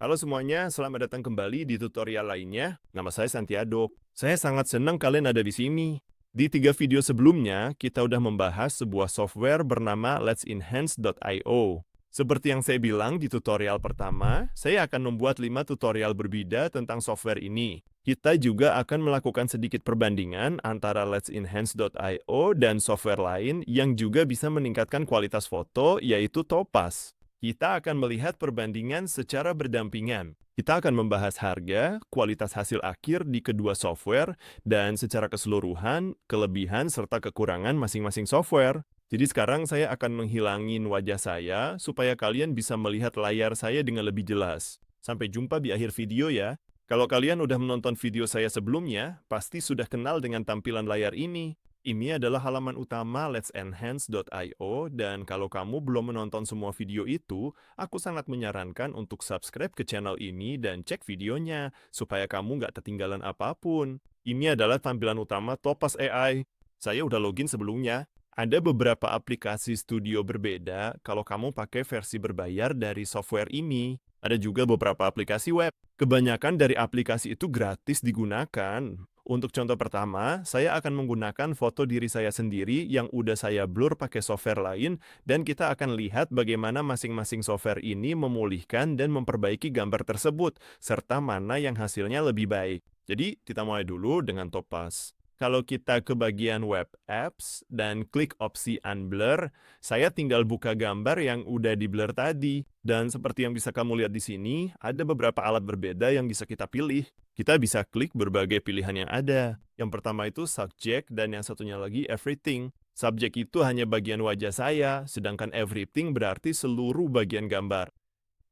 Halo semuanya, selamat datang kembali di tutorial lainnya. Nama saya Santiago. Saya sangat senang kalian ada di sini. Di 3 video sebelumnya, kita udah membahas sebuah software bernama let'senhance.io. Seperti yang saya bilang di tutorial pertama, saya akan membuat 5 tutorial berbeda tentang software ini. Kita juga akan melakukan sedikit perbandingan antara let'senhance.io dan software lain yang juga bisa meningkatkan kualitas foto, yaitu Topaz. Kita akan melihat perbandingan secara berdampingan. Kita akan membahas harga, kualitas hasil akhir di kedua software, dan secara keseluruhan, kelebihan serta kekurangan masing-masing software. Jadi sekarang saya akan menghilangin wajah saya supaya kalian bisa melihat layar saya dengan lebih jelas. Sampai jumpa di akhir video ya. Kalau kalian udah menonton video saya sebelumnya, pasti sudah kenal dengan tampilan layar ini. Ini adalah halaman utama let'senhance.io dan kalau kamu belum menonton semua video itu, aku sangat menyarankan untuk subscribe ke channel ini dan cek videonya supaya kamu nggak ketinggalan apapun. Ini adalah tampilan utama Topaz AI. Saya udah login sebelumnya. Ada beberapa aplikasi studio berbeda kalau kamu pakai versi berbayar dari software ini. Ada juga beberapa aplikasi web. Kebanyakan dari aplikasi itu gratis digunakan. Untuk contoh pertama, saya akan menggunakan foto diri saya sendiri yang udah saya blur pakai software lain dan kita akan lihat bagaimana masing-masing software ini memulihkan dan memperbaiki gambar tersebut, serta mana yang hasilnya lebih baik. Jadi, kita mulai dulu dengan Topaz. Kalau kita ke bagian Web Apps dan klik opsi Unblur, saya tinggal buka gambar yang udah di-blur tadi. Dan seperti yang bisa kamu lihat di sini, ada beberapa alat berbeda yang bisa kita pilih. Kita bisa klik berbagai pilihan yang ada. Yang pertama itu Subject dan yang satunya lagi Everything. Subject itu hanya bagian wajah saya, sedangkan Everything berarti seluruh bagian gambar.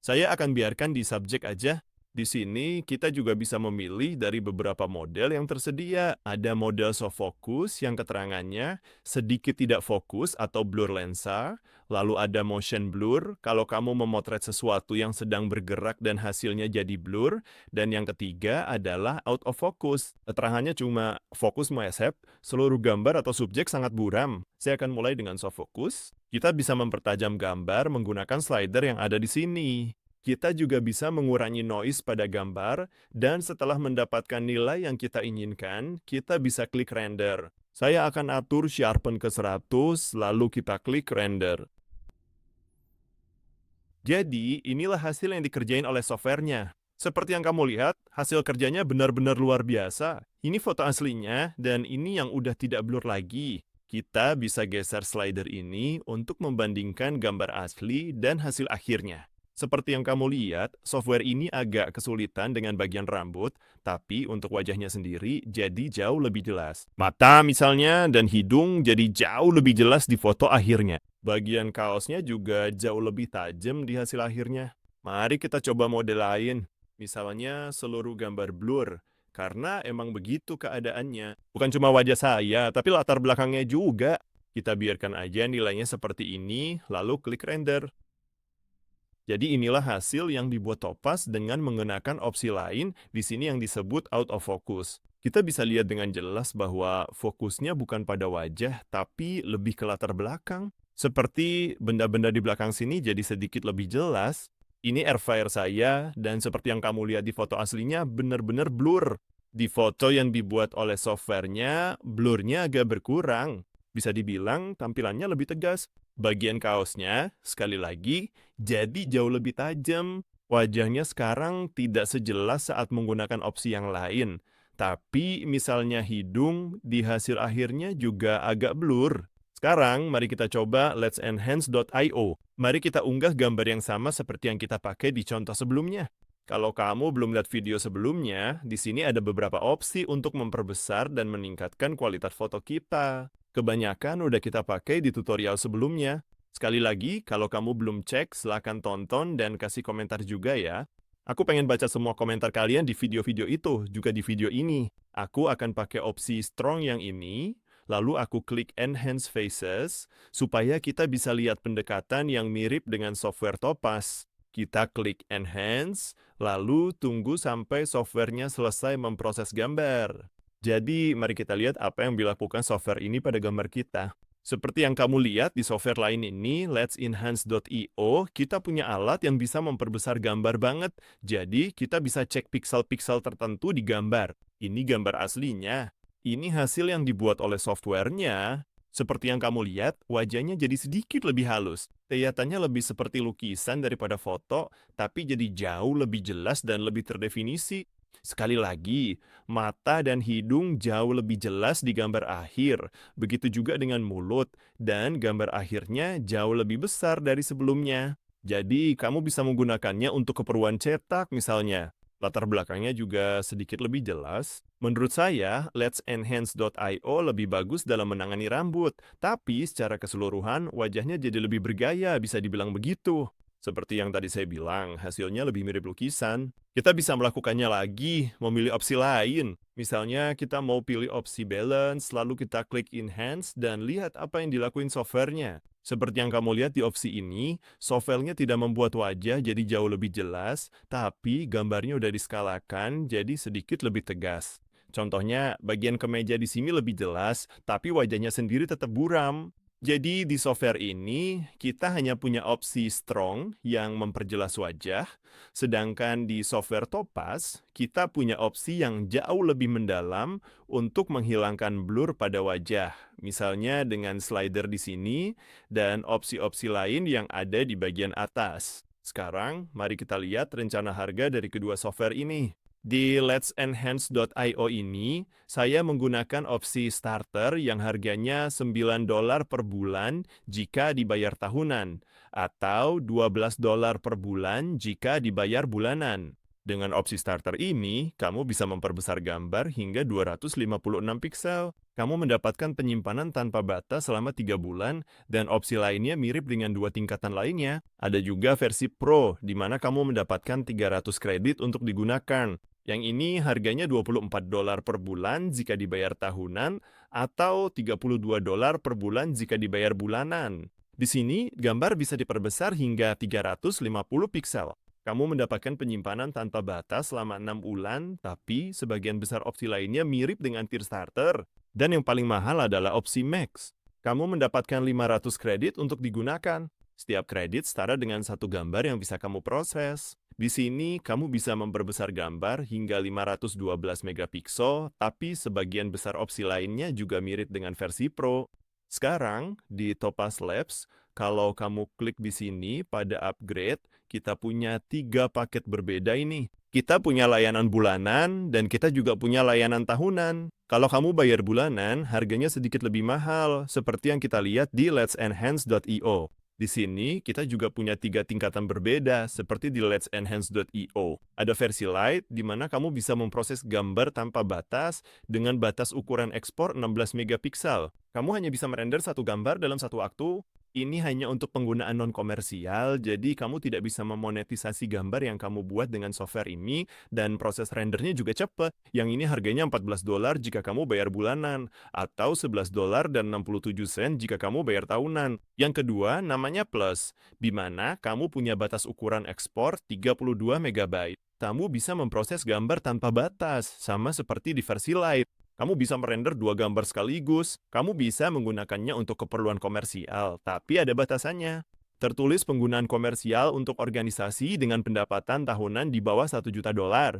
Saya akan biarkan di Subject aja. Di sini kita juga bisa memilih dari beberapa model yang tersedia. Ada model soft focus yang keterangannya sedikit tidak fokus atau blur lensa. Lalu ada motion blur kalau kamu memotret sesuatu yang sedang bergerak dan hasilnya jadi blur. Dan yang ketiga adalah out of focus. Keterangannya cuma fokus meleset, seluruh gambar atau subjek sangat buram. Saya akan mulai dengan soft focus. Kita bisa mempertajam gambar menggunakan slider yang ada di sini. Kita juga bisa mengurangi noise pada gambar, dan setelah mendapatkan nilai yang kita inginkan, kita bisa klik render. Saya akan atur sharpen ke 100, lalu kita klik render. Jadi, inilah hasil yang dikerjain oleh softwarenya. Seperti yang kamu lihat, hasil kerjanya benar-benar luar biasa. Ini foto aslinya, dan ini yang udah tidak blur lagi. Kita bisa geser slider ini untuk membandingkan gambar asli dan hasil akhirnya. Seperti yang kamu lihat, software ini agak kesulitan dengan bagian rambut, tapi untuk wajahnya sendiri jadi jauh lebih jelas. Mata misalnya dan hidung jadi jauh lebih jelas di foto akhirnya. Bagian kaosnya juga jauh lebih tajam di hasil akhirnya. Mari kita coba model lain, misalnya seluruh gambar blur, karena emang begitu keadaannya. Bukan cuma wajah saya, tapi latar belakangnya juga. Kita biarkan aja nilainya seperti ini, lalu klik render. Jadi inilah hasil yang dibuat Topaz dengan menggunakan opsi lain di sini yang disebut out of focus. Kita bisa lihat dengan jelas bahwa fokusnya bukan pada wajah, tapi lebih ke latar belakang. Seperti benda-benda di belakang sini jadi sedikit lebih jelas. Ini airfryer saya, dan seperti yang kamu lihat di foto aslinya benar-benar blur. Di foto yang dibuat oleh softwarenya, blurnya agak berkurang. Bisa dibilang tampilannya lebih tegas. Bagian kaosnya, sekali lagi, jadi jauh lebih tajam. Wajahnya sekarang tidak sejelas saat menggunakan opsi yang lain. Tapi misalnya hidung, di hasil akhirnya juga agak blur. Sekarang, mari kita coba let'senhance.io. Mari kita unggah gambar yang sama seperti yang kita pakai di contoh sebelumnya. Kalau kamu belum lihat video sebelumnya, di sini ada beberapa opsi untuk memperbesar dan meningkatkan kualitas foto kita. Kebanyakan udah kita pakai di tutorial sebelumnya. Sekali lagi, kalau kamu belum cek, silahkan tonton dan kasih komentar juga ya. Aku pengen baca semua komentar kalian di video-video itu, juga di video ini. Aku akan pakai opsi Strong yang ini, lalu aku klik Enhance Faces, supaya kita bisa lihat pendekatan yang mirip dengan software Topaz. Kita klik Enhance, lalu tunggu sampai softwarenya selesai memproses gambar. Jadi, mari kita lihat apa yang dilakukan software ini pada gambar kita. Seperti yang kamu lihat di software lain ini, let'senhance.io, kita punya alat yang bisa memperbesar gambar banget. Jadi, kita bisa cek piksel-piksel tertentu di gambar. Ini gambar aslinya. Ini hasil yang dibuat oleh softwarenya. Seperti yang kamu lihat, wajahnya jadi sedikit lebih halus. Kelihatannya lebih seperti lukisan daripada foto, tapi jadi jauh lebih jelas dan lebih terdefinisi. Sekali lagi, mata dan hidung jauh lebih jelas di gambar akhir. Begitu juga dengan mulut, dan gambar akhirnya jauh lebih besar dari sebelumnya. Jadi, kamu bisa menggunakannya untuk keperluan cetak misalnya. Latar belakangnya juga sedikit lebih jelas. Menurut saya, let'senhance.io lebih bagus dalam menangani rambut, tapi secara keseluruhan wajahnya jadi lebih bergaya, bisa dibilang begitu. Seperti yang tadi saya bilang, hasilnya lebih mirip lukisan. Kita bisa melakukannya lagi, memilih opsi lain. Misalnya kita mau pilih opsi balance, lalu kita klik enhance dan lihat apa yang dilakuin softwarenya. Seperti yang kamu lihat di opsi ini, softwarenya tidak membuat wajah jadi jauh lebih jelas, tapi gambarnya udah diskalakan jadi sedikit lebih tegas. Contohnya, bagian kemeja di sini lebih jelas, tapi wajahnya sendiri tetap buram. Jadi di software ini, kita hanya punya opsi strong yang memperjelas wajah, sedangkan di software Topaz, kita punya opsi yang jauh lebih mendalam untuk menghilangkan blur pada wajah. Misalnya dengan slider di sini, dan opsi-opsi lain yang ada di bagian atas. Sekarang, mari kita lihat rencana harga dari kedua software ini. Di let'senhance.io ini, saya menggunakan opsi starter yang harganya $9 per bulan jika dibayar tahunan, atau $12 per bulan jika dibayar bulanan. Dengan opsi starter ini, kamu bisa memperbesar gambar hingga 256 piksel. Kamu mendapatkan penyimpanan tanpa batas selama 3 bulan, dan opsi lainnya mirip dengan dua tingkatan lainnya. Ada juga versi Pro, di mana kamu mendapatkan 300 kredit untuk digunakan. Yang ini harganya $24 per bulan jika dibayar tahunan atau $32 per bulan jika dibayar bulanan. Di sini, gambar bisa diperbesar hingga 350 piksel. Kamu mendapatkan penyimpanan tanpa batas selama 6 bulan, tapi sebagian besar opsi lainnya mirip dengan tier starter. Dan yang paling mahal adalah opsi Max. Kamu mendapatkan 500 kredit untuk digunakan. Setiap kredit setara dengan satu gambar yang bisa kamu proses. Di sini, kamu bisa memperbesar gambar hingga 512 megapiksel, tapi sebagian besar opsi lainnya juga mirip dengan versi Pro. Sekarang, di Topaz Labs, kalau kamu klik di sini pada upgrade, kita punya 3 paket berbeda ini. Kita punya layanan bulanan, dan kita juga punya layanan tahunan. Kalau kamu bayar bulanan, harganya sedikit lebih mahal, seperti yang kita lihat di let'senhance.io. Di sini, kita juga punya 3 tingkatan berbeda, seperti di let'senhance.io. Ada versi Lite, di mana kamu bisa memproses gambar tanpa batas dengan batas ukuran ekspor 16 megapiksel. Kamu hanya bisa merender satu gambar dalam satu waktu. Ini hanya untuk penggunaan non-komersial, jadi kamu tidak bisa memonetisasi gambar yang kamu buat dengan software ini, dan proses rendernya juga cepat. Yang ini harganya $14 jika kamu bayar bulanan, atau $11.67 jika kamu bayar tahunan. Yang kedua, namanya Plus, di mana kamu punya batas ukuran ekspor 32 MB. Kamu bisa memproses gambar tanpa batas, sama seperti di versi Lite. Kamu bisa merender 2 gambar sekaligus. Kamu bisa menggunakannya untuk keperluan komersial, tapi ada batasannya. Tertulis penggunaan komersial untuk organisasi dengan pendapatan tahunan di bawah $1 juta.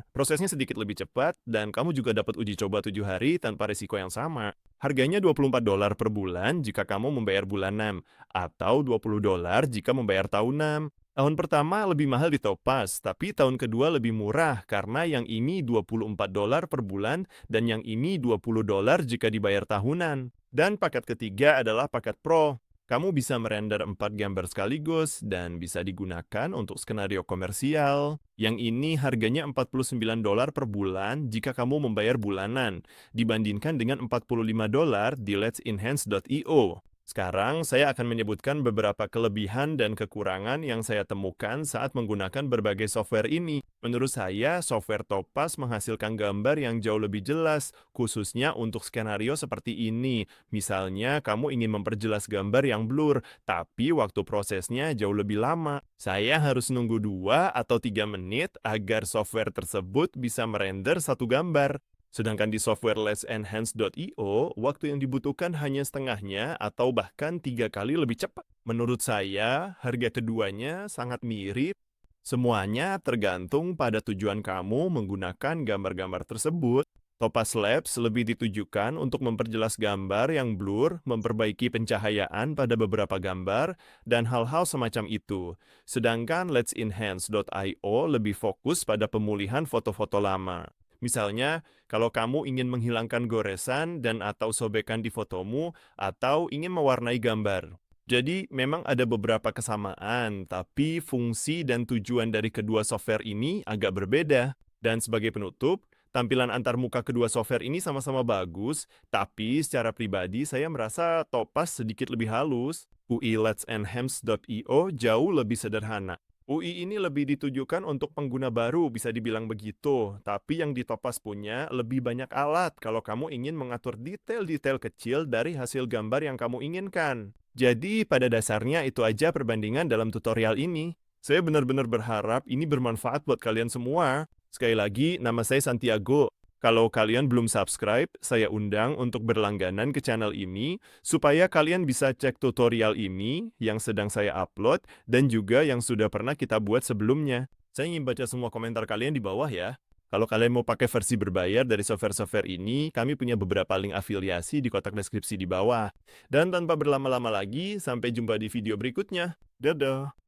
Prosesnya sedikit lebih cepat, dan kamu juga dapat uji coba 7 hari tanpa risiko yang sama. Harganya $24 per bulan jika kamu membayar bulanan, atau $20 jika membayar tahunan. Tahun pertama lebih mahal di Topaz, tapi tahun kedua lebih murah karena yang ini $24 per bulan dan yang ini $20 jika dibayar tahunan. Dan paket ketiga adalah paket Pro. Kamu bisa merender 4 gambar sekaligus dan bisa digunakan untuk skenario komersial. Yang ini harganya $49 per bulan jika kamu membayar bulanan, dibandingkan dengan $45 di let'senhance.io. Sekarang, saya akan menyebutkan beberapa kelebihan dan kekurangan yang saya temukan saat menggunakan berbagai software ini. Menurut saya, software Topaz menghasilkan gambar yang jauh lebih jelas, khususnya untuk skenario seperti ini. Misalnya, kamu ingin memperjelas gambar yang blur, tapi waktu prosesnya jauh lebih lama. Saya harus nunggu 2 atau 3 menit agar software tersebut bisa merender satu gambar. Sedangkan di software let'senhance.io, waktu yang dibutuhkan hanya setengahnya atau bahkan 3 kali lebih cepat. Menurut saya, harga keduanya sangat mirip. Semuanya tergantung pada tujuan kamu menggunakan gambar-gambar tersebut. Topaz Labs lebih ditujukan untuk memperjelas gambar yang blur, memperbaiki pencahayaan pada beberapa gambar, dan hal-hal semacam itu. Sedangkan let'senhance.io lebih fokus pada pemulihan foto-foto lama. Misalnya, kalau kamu ingin menghilangkan goresan dan atau sobekan di fotomu, atau ingin mewarnai gambar. Jadi, memang ada beberapa kesamaan, tapi fungsi dan tujuan dari kedua software ini agak berbeda. Dan sebagai penutup, tampilan antarmuka kedua software ini sama-sama bagus, tapi secara pribadi saya merasa Topaz sedikit lebih halus. UI let'senhance.io jauh lebih sederhana. UI ini lebih ditujukan untuk pengguna baru, bisa dibilang begitu. Tapi yang di Topaz punya lebih banyak alat kalau kamu ingin mengatur detail-detail kecil dari hasil gambar yang kamu inginkan. Jadi, pada dasarnya itu aja perbandingan dalam tutorial ini. Saya benar-benar berharap ini bermanfaat buat kalian semua. Sekali lagi, nama saya Santiago. Kalau kalian belum subscribe, saya undang untuk berlangganan ke channel ini supaya kalian bisa cek tutorial ini yang sedang saya upload dan juga yang sudah pernah kita buat sebelumnya. Saya ingin baca semua komentar kalian di bawah ya. Kalau kalian mau pakai versi berbayar dari software-software ini, kami punya beberapa link afiliasi di kotak deskripsi di bawah. Dan tanpa berlama-lama lagi, sampai jumpa di video berikutnya. Dadah!